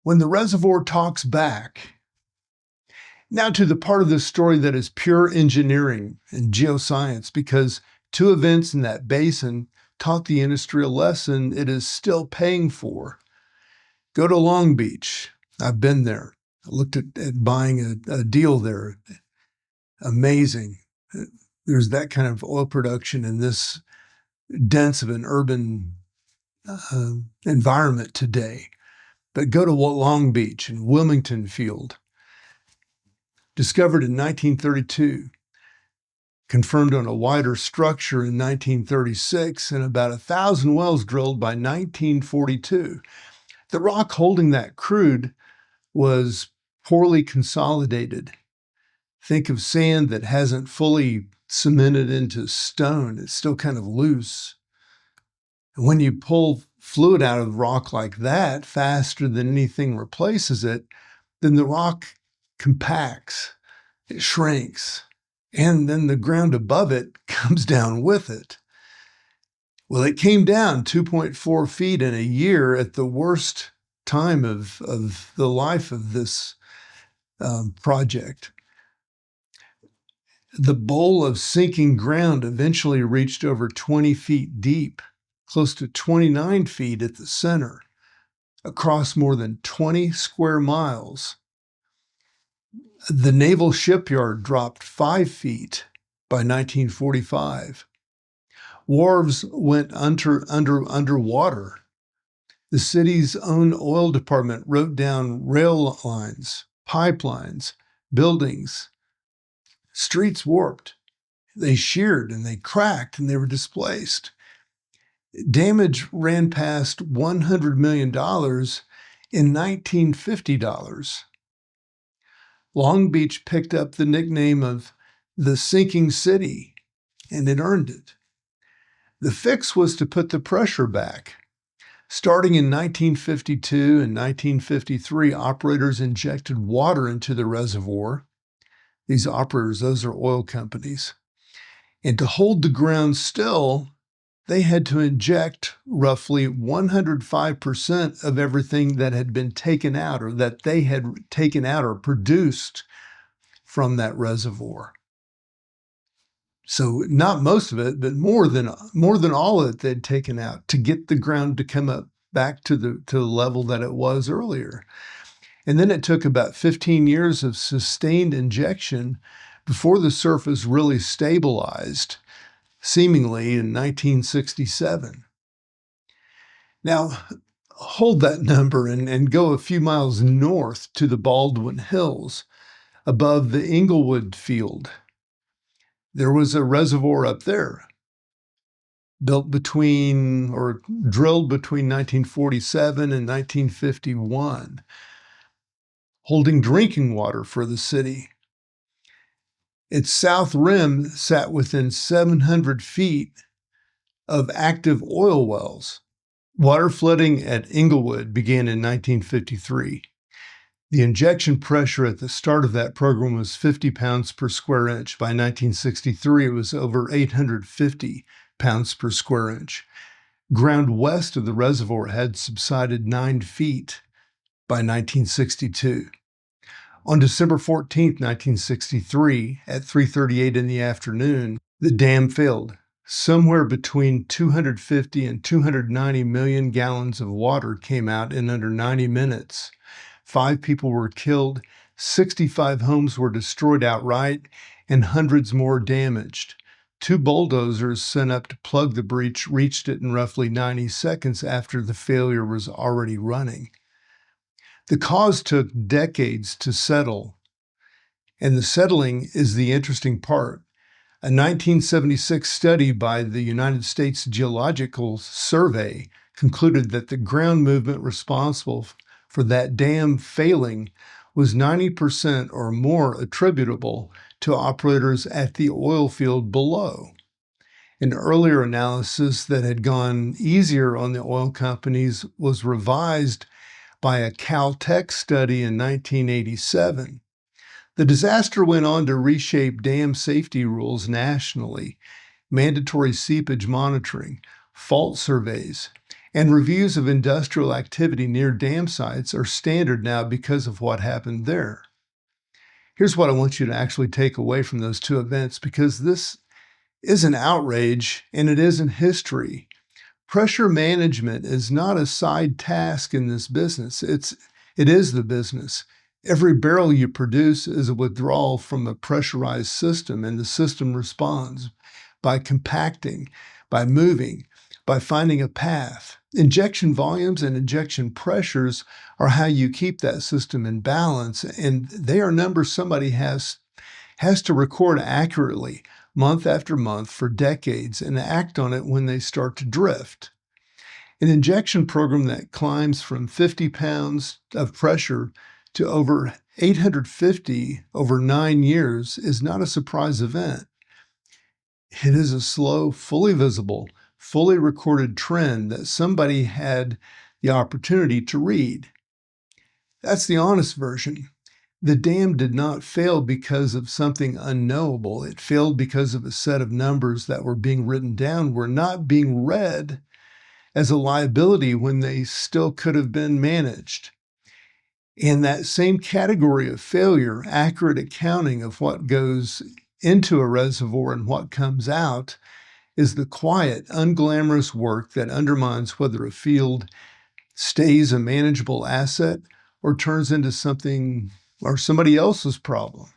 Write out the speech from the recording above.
when the reservoir talks back. Now to the part of this story that is pure engineering and geoscience, because two events in that basin taught the industry a lesson it is still paying for. Go to Long Beach. I've been there. I looked at buying a deal there. Amazing. There's that kind of oil production in this dense of an urban environment today. But go to Long Beach and Wilmington Field. Discovered in 1932, confirmed on a wider structure in 1936, and about 1,000 wells drilled by 1942. The rock holding that crude was poorly consolidated. Think of sand that hasn't fully cemented into stone. It's still kind of loose. And when you pull fluid out of rock like that faster than anything replaces it, then the rock compacts, it shrinks, and then the ground above it comes down with it. Well, it came down 2.4 feet in a year at the worst time of the life of this project. The bowl of sinking ground eventually reached over 20 feet deep, close to 29 feet at the center, across more than 20 square miles. The naval shipyard dropped 5 feet by 1945. Wharves went underwater. The city's own oil department wrote down rail lines, pipelines, buildings. Streets warped. They sheared and they cracked and they were displaced. Damage ran past $100 million in 1950 dollars. Long Beach picked up the nickname of the sinking city, and it earned it. The fix was to put the pressure back. Starting in 1952 and 1953, operators injected water into the reservoir. These operators, those are oil companies. And to hold the ground still, they had to inject roughly 105% of everything that had been taken out or that they had taken out or produced from that reservoir. So not most of it, but more than all of it they'd taken out to get the ground to come up back to the level that it was earlier. And then it took about 15 years of sustained injection before the surface really stabilized, seemingly in 1967. Now, hold that number and go a few miles north to the Baldwin Hills, above the Inglewood field. There was a reservoir up there, drilled between 1947 and 1951, holding drinking water for the city. Its south rim sat within 700 feet of active oil wells. Water flooding at Inglewood began in 1953. The injection pressure at the start of that program was 50 pounds per square inch. By 1963, it was over 850 pounds per square inch. Ground west of the reservoir had subsided 9 feet by 1962. On December 14, 1963, at 3:38 in the afternoon, the dam failed. Somewhere between 250 and 290 million gallons of water came out in under 90 minutes. 5 people were killed, 65 homes were destroyed outright, and hundreds more damaged. 2 bulldozers sent up to plug the breach reached it in roughly 90 seconds after the failure was already running. The cause took decades to settle, and the settling is the interesting part. A 1976 study by the United States Geological Survey concluded that the ground movement responsible for that dam failing was 90% or more attributable to operators at the oil field below. An earlier analysis that had gone easier on the oil companies was revised by a Caltech study in 1987. The disaster went on to reshape dam safety rules nationally, mandatory seepage monitoring, fault surveys, And reviews of industrial activity near dam sites are standard now because of what happened there. Here's what I want you to actually take away from those two events, because this is an outrage and it isn't history. Pressure management is not a side task in this business. It is the business. Every barrel you produce is a withdrawal from a pressurized system, and the system responds by compacting, by moving, by finding a path. Injection volumes and injection pressures are how you keep that system in balance, and they are numbers somebody has to record accurately month after month for decades and act on it when they start to drift. An injection program that climbs from 50 pounds of pressure to over 850 over 9 years is not a surprise event. It is a slow, fully visible, fully recorded trend that somebody had the opportunity to read. That's the honest version. The dam did not fail because of something unknowable. It failed because of a set of numbers that were being written down were not being read as a liability when they still could have been managed. In that same category of failure, accurate accounting of what goes into a reservoir and what comes out is the quiet, unglamorous work that undermines whether a field stays a manageable asset or turns into something or somebody else's problem.